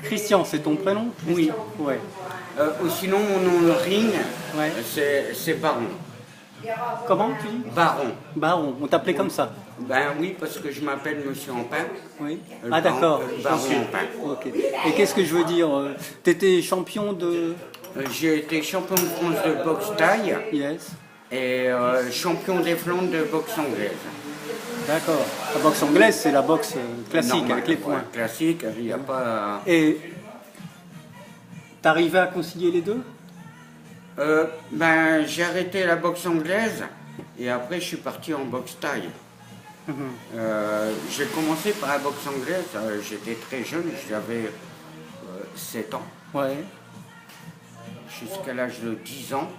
Christian, c'est ton prénom? Oui. Ouais. Ou sinon, mon nom de ring, Ouais. c'est Baron. Comment tu dis? Baron. Baron, on t'appelait comme ça? Ben oui, parce que je m'appelle Monsieur Ampin. Oui. Le Ah d'accord. Baron Ok. Ampin. Ok. Et qu'est-ce que je veux dire? T'étais champion de... J'ai été champion de France de boxe taille Yes. et champion des Flandres de boxe anglaise. D'accord. La boxe anglaise, c'est la boxe classique Normal, avec les ouais, points. classique, il n'y a pas... Et t'arrivais à concilier les deux? Ben, j'ai arrêté la boxe anglaise et après je suis parti en boxe taille. J'ai commencé par la boxe anglaise, j'étais très jeune, j'avais 7 ans, Ouais. jusqu'à l'âge de 10 ans.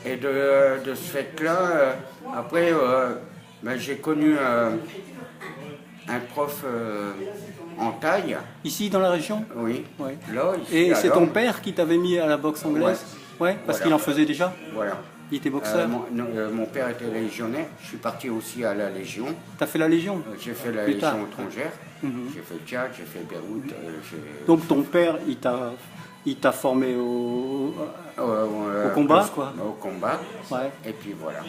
Et de ce fait-là, après, ben, j'ai connu un prof en taille, Ici dans la région? oui, Ouais. là, ici, Et à c'est ton Lorme. père qui t'avait mis à la boxe anglaise? Ouais, parce Voilà. qu'il en faisait déjà? Voilà. Il était boxeur? Mon père était légionnaire, je suis parti aussi à la Légion. T'as fait la Légion? J'ai fait la Plus Légion tard. étrangère, j'ai fait le Tchad, j'ai fait Beyrouth. Donc ton père, il t'a formé au combat, quoi? Au combat, Ouais. et puis voilà.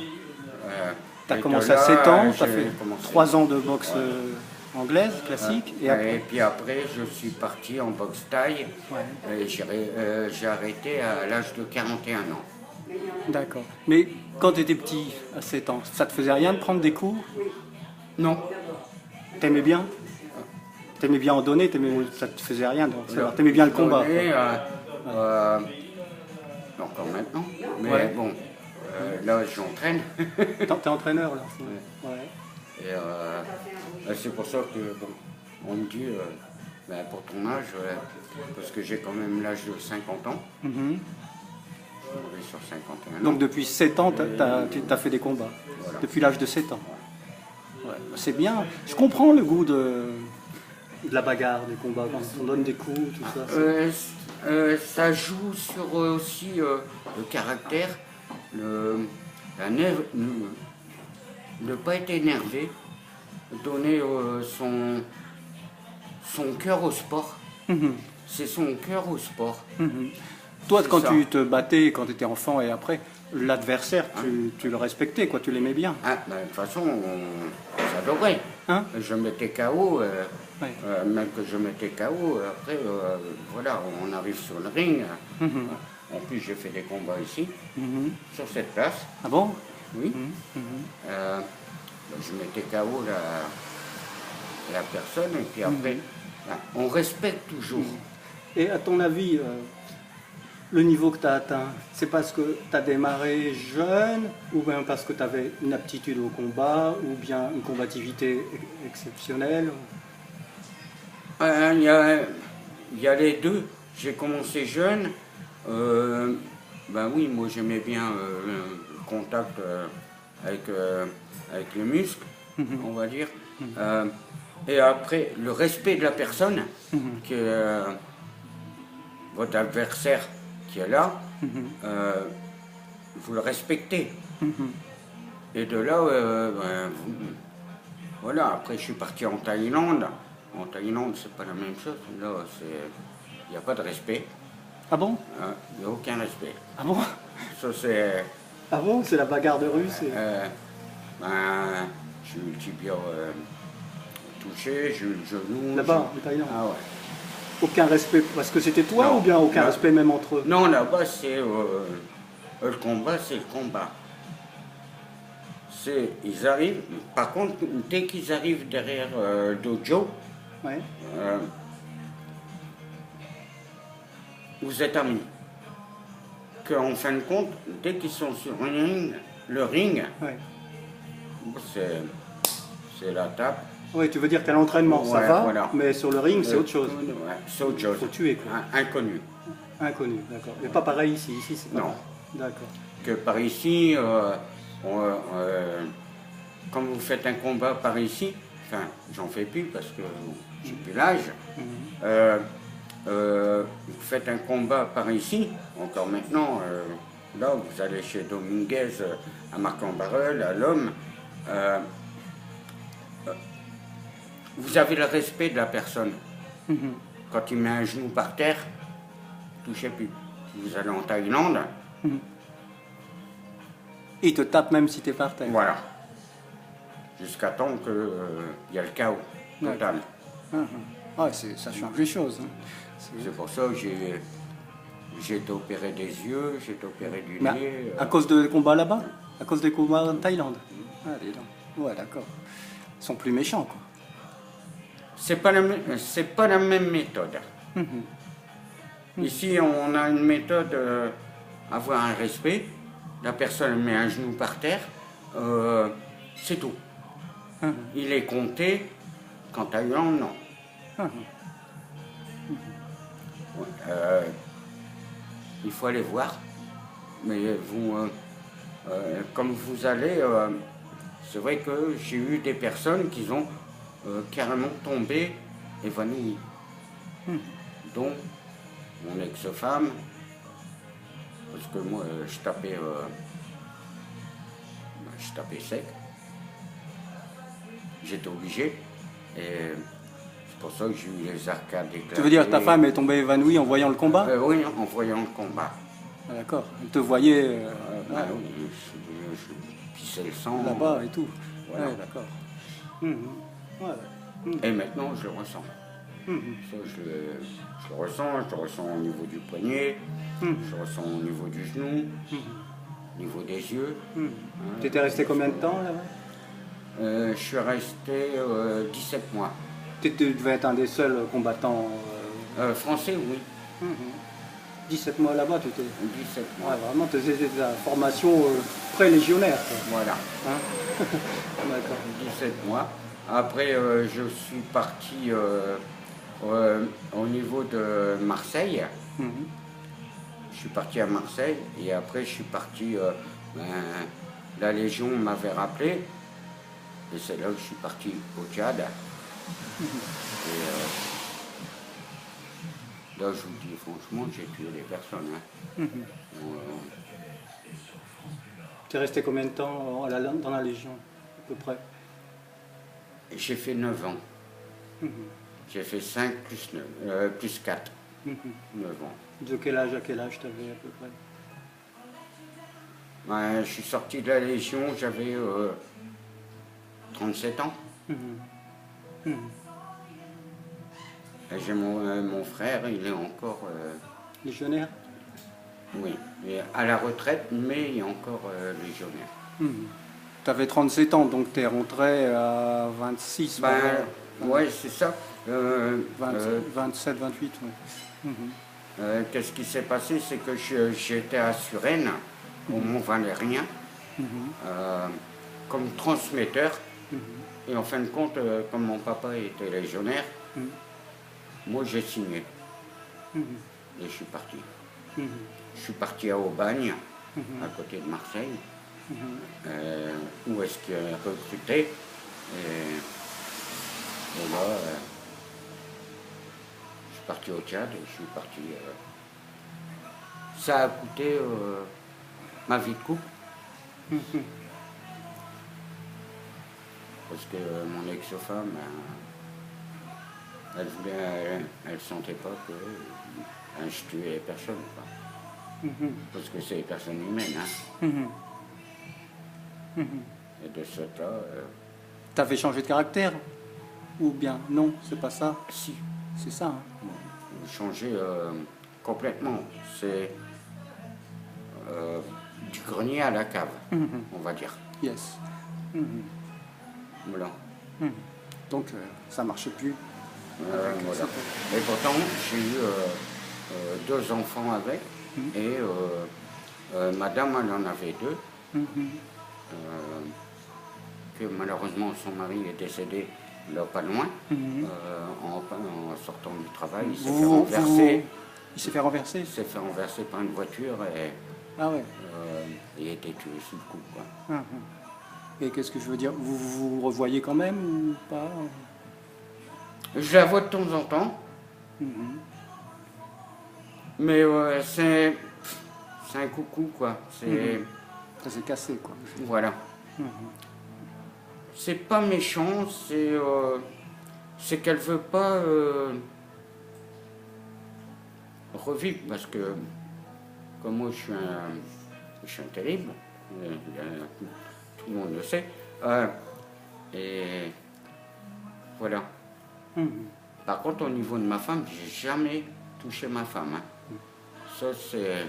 T'as Et commencé de à là, 7 ans, t'as j'ai fait commencé. 3 ans de boxe anglaise, classique, et après? Et puis après, je suis parti en boxe taille, et j'ai arrêté à l'âge de 41 ans. D'accord. Mais quand tu étais petit, à 7 ans, ça te faisait rien de prendre des coups? Non. T'aimais bien? T'aimais bien en donner, ça te faisait rien de recevoir. T'aimais bien le combat? Donner, encore maintenant, mais Ouais. bon, là j'entraîne. T'es entraîneur là? Ouais. Et c'est pour ça que bon, on me dit, ben, pour ton âge, parce que j'ai quand même l'âge de 50 ans, je suis sur 51 ans. Donc depuis 7 ans, t'as fait des combats? Voilà. Depuis l'âge de 7 ans? Ouais. C'est bien. Je comprends le goût de la bagarre, des combats, quand on donne des coups, tout ça. Ça joue sur aussi le caractère, ne pas être énervé, donner son cœur au sport. C'est son cœur au sport. Toi, quand ça. tu te battais, quand tu étais enfant et après, l'adversaire, tu le respectais, quoi, tu l'aimais bien. Ah, ben, de toute façon, on s'adorait. Hein? Je mettais KO, Ouais. même que je mettais KO, après, voilà, on arrive sur le ring. En plus, j'ai fait des combats ici, sur cette place. Ah bon? Oui. Je mettais KO la personne, et puis après, on respecte toujours. Et à ton avis, le niveau que tu as atteint, c'est parce que tu as démarré jeune, ou bien parce que tu avais une aptitude au combat, ou bien une combativité exceptionnelle? Il y a les deux. J'ai commencé jeune. Ben oui, moi j'aimais bien le contact avec le muscle, on va dire. Et après, le respect de la personne, que votre adversaire qui est là, vous le respectez. Et de là, voilà, après je suis parti en Thaïlande. En Thaïlande, c'est pas la même chose. Là, il n'y a pas de respect. Ah bon? Il n'y a aucun respect. Ah bon? Ça, c'est... Ah bon? C'est la bagarre de rue? J'ai eu le tibia touché, j'ai eu le genou. Là-bas, en Thaïlande? Ah ouais. Aucun respect parce que c'était toi, Non. ou bien aucun Non. respect même entre eux? Non, là-bas, c'est... le combat, c'est le combat. Ils arrivent... Par contre, dès qu'ils arrivent derrière le dojo, Ouais. vous êtes amis. Qu'en fin de compte, dès qu'ils sont sur le ring, Ouais. c'est la tape. Ouais, tu veux dire qu'à l'entraînement, ça Ouais, va, voilà. mais sur le ring, c'est autre chose. Ouais, c'est autre chose. Faut tuer, quoi. Inconnu. Inconnu, d'accord. Mais pas pareil ici. Ici, c'est pas Non. pareil. D'accord. Que par ici, quand vous faites un combat par ici, enfin, j'en fais plus parce que j'ai plus l'âge. Vous faites un combat par ici, encore maintenant, là vous allez chez Dominguez, à Marc-en-Barœul, à l'Homme, vous avez le respect de la personne. quand il met un genou par terre, touchez plus. Vous allez en Thaïlande, Il te tape même si tu es par terre. voilà. Jusqu'à temps qu'il y a le chaos total. Ouais, ça change les choses. Hein. C'est pour ça que j'ai été opéré des yeux, j'ai été opéré du Mais nez. à cause des combats là-bas? À cause des combats en Thaïlande? Ah, dis donc. Ouais, d'accord. Ils sont plus méchants, quoi. C'est pas la même méthode. Ici, on a une méthode, avoir un respect. La personne met un genou par terre, c'est tout. Il est compté, qu'en Thaïlande, non. Ouais, il faut aller voir. Mais vous, comme vous allez, c'est vrai que j'ai eu des personnes qui ont carrément tombé évanouies. Dont mon ex-femme, parce que moi je tapais sec. J'étais obligé. Et c'est pour ça que j'ai eu les arcades éclatées. Tu veux dire ta femme est tombée évanouie en voyant le combat? Oui, en voyant le combat. Ah, d'accord. Elle te voyait Oui, je pissais le sang. là-bas et tout. Voilà. Ouais, d'accord. Ouais. Et maintenant, je le ressens. Ça, je le ressens au niveau du poignet, je le ressens au niveau du genou, au niveau des yeux. Tu étais resté combien de temps là-bas? Je suis resté 17 mois. Tu devais être un des seuls combattants Français, oui. 17 mois là-bas, tu étais. 17 mois. Ouais, vraiment, tu faisais ta formation pré-légionnaire. Voilà. Hein? D'accord. 17 mois. Après, je suis parti au niveau de Marseille. Je suis parti à Marseille et après, je suis parti. La Légion m'avait rappelé et c'est là que je suis parti au Tchad. Et, là, je vous dis franchement, j'ai tué des personnes. Hein. Tu es resté combien de temps dans la Légion, à peu près? J'ai fait 9 ans. J'ai fait 5 plus 4. 9 ans. De quel âge à quel âge tu avais à peu près? Je suis sorti de la Légion, j'avais 37 ans. Et j'ai mon frère, il est encore... Légionnaire? Oui, il est à la retraite, mais il est encore légionnaire. Tu avais 37 ans, donc tu es rentré à 26. Oui, c'est ça. 27, 28, oui. Qu'est-ce qui s'est passé? C'est que j'étais à Suresnes, au Mont-Valérien, comme transmetteur. Et en fin de compte, comme mon papa était légionnaire, moi j'ai signé. Et je suis parti. Je suis parti à Aubagne, à côté de Marseille, où est-ce qu'il a recruté. Et là, je suis parti au Tchad et je suis parti. Ça a coûté ma vie de couple. Parce que mon ex-femme, elle sentait pas que je tuais les personnes. Parce que c'est des personnes humaines. Hein. Et de ce fait-là... Tu avais changé de caractère? Ou bien non, c'est pas ça? Si. C'est ça. Hein. Changé complètement. C'est du grenier à la cave, on va dire. Yes. Voilà. Donc ça marchait plus. Voilà. Et pourtant, j'ai eu 2 enfants avec, et madame, elle en avait 2. Que malheureusement, son mari est décédé là pas loin, en sortant du travail. Il s'est fait renverser. Il s'est fait renverser? Il s'est fait renverser par une voiture et ah ouais. il a été tué sous le coup. Quoi. Et qu'est-ce que je veux dire? Vous vous revoyez quand même ou pas? Je la vois de temps en temps. Mais c'est un coucou, quoi. Ça s'est cassé, quoi. Voilà. C'est pas méchant, c'est qu'elle veut pas revivre parce que, comme moi je suis un terrible, tout le monde le sait, et voilà. Par contre, au niveau de ma femme, j'ai jamais touché ma femme. Hein. Ça, c'est.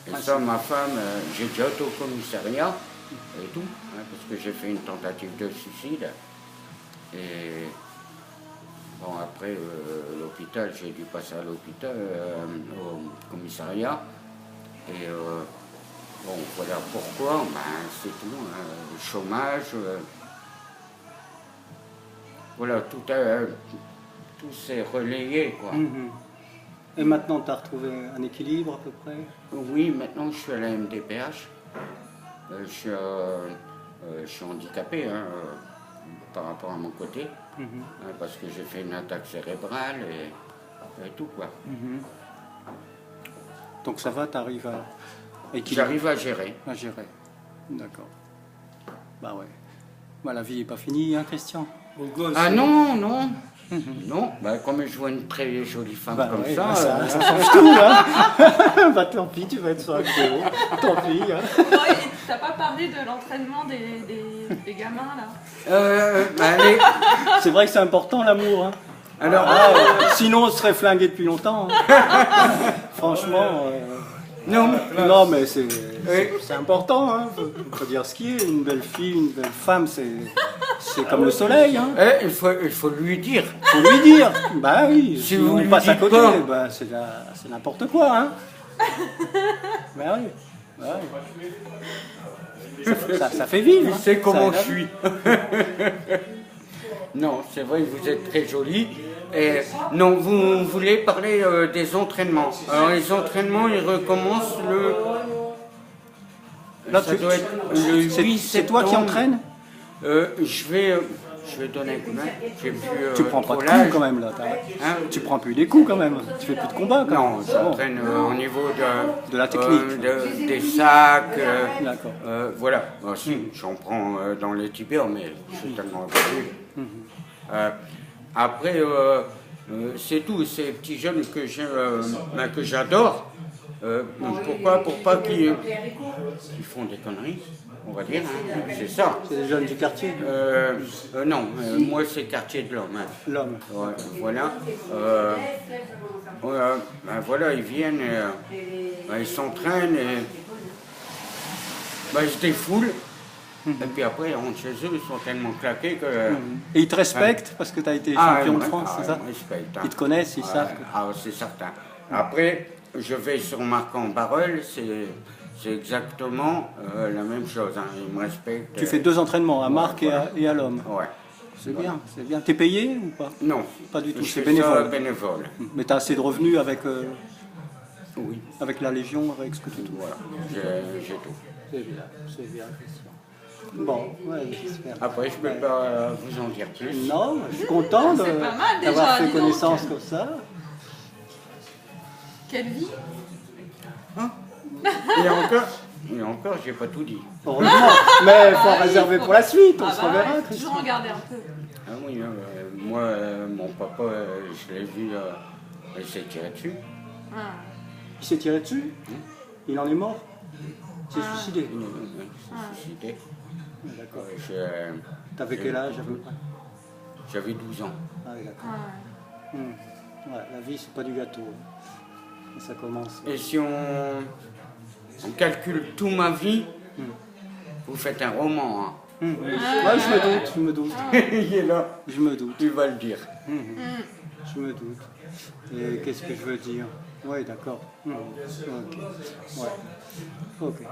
Et ça, ma femme, j'ai déjà été au commissariat et tout, hein, parce que j'ai fait une tentative de suicide. Et bon, après, l'hôpital, j'ai dû passer à l'hôpital, au commissariat. Et bon, voilà pourquoi, ben, c'est tout, hein, le chômage. Voilà, tout s'est relayé, quoi. Et maintenant, tu as retrouvé un équilibre à peu près? Oui, maintenant, je suis à la MDPH. Je suis handicapé hein, par rapport à mon côté, hein, parce que j'ai fait une attaque cérébrale et tout, quoi. Donc ça va, tu arrives à équilibrer? J'arrive à gérer. À gérer, d'accord. Bah ouais. Bah, la vie n'est pas finie, hein, Christian? Ah non, non. Non, bah, comme je vois une très jolie femme bah comme ouais, ça... bah ça change tout, hein. Bah tant pis, tu vas être sur un vidéo. Tant pis. Hein. Ouais, t'as pas parlé de l'entraînement des gamins, là? Bah, c'est vrai que c'est important, l'amour. Hein. Alors, sinon, on serait flingué depuis longtemps. Hein. Franchement... Non, mais c'est important. Hein. Faut dire ce qui est. Une belle fille, une belle femme, c'est comme le soleil. Hein. il faut lui dire. Faut lui dire. Bah oui. Si on vous passe à lui côté, dites pas. bah, c'est n'importe quoi. Hein. Bah oui. Bah oui. Ça fait vivre. Tu sais comment Ça, je suis. Non, c'est vrai que vous êtes très jolie. Et non, vous voulez parler des entraînements. Alors les entraînements, ils recommencent le... Là, ça doit être le 8 septembre. C'est toi qui entraînes? Je vais donner un coup de main. J'ai plus, Tu prends pas trop de coups l'âge. quand même là. Hein? Tu prends plus des coups quand même. Tu fais plus de combat quand Non, même. j'entraîne au niveau De la technique. des sacs. D'accord. Voilà. Bon, si, j'en prends dans les tibias, mais je suis tellement habitué. Après, c'est tout. Ces petits jeunes que j'adore. Pourquoi? Pour pas qu'ils font des conneries, on va dire. Hein, c'est ça. C'est les jeunes du quartier. Non, moi c'est quartier de l'homme. Hein. L'homme. Ouais, voilà. Ben voilà, ils viennent, ils s'entraînent, et ils se défoulent. Et puis après, ils rentrent chez eux, ils sont tellement claqués que... Et ils te respectent parce que tu as été champion de France, c'est ça? Ils respectent, hein. Ils te connaissent, ils savent que... Ah, c'est certain. Après, je vais sur Marc-en-Barœul, c'est exactement la même chose. Hein. Ils me respectent. Tu fais 2 entraînements, à Marc et à l'homme. Ouais. C'est bien, c'est bien. T'es payé ou pas? Non. Pas du tout, Je c'est fais ça bénévole. bénévole. Mais tu as assez de revenus avec, Oui. avec la Légion, avec ce que tu touches. Voilà, j'ai tout. C'est bien, Christian. Bon, ouais, j'espère. Après, je peux pas vous en dire plus. Non, je suis content C'est pas mal, déjà, d'avoir fait dis donc. connaissance comme ça. Quelle vie? Et encore, j'ai pas tout dit. Heureusement, mais il faut en réserver pour la suite, on se reverra, ouais, Christian. toujours regarder un peu. Ah oui, moi, mon papa, je l'ai vu, il s'est tiré dessus. Ah. Il s'est tiré dessus? Il en est mort? Il s'est suicidé? Il s'est suicidé. D'accord. T'avais T'avais quel âge à peu près? J'avais 12 ans. Ah oui, d'accord. Ah ouais. Ouais, la vie, c'est pas du gâteau. Et ça commence. Et si on calcule toute ma vie, vous faites un roman. Hein. Ouais, je me doute. Il est là. Je me doute. Tu vas le dire. Je me doute. Et qu'est-ce que je veux dire? Oui, d'accord. Ok. Ouais. Ok.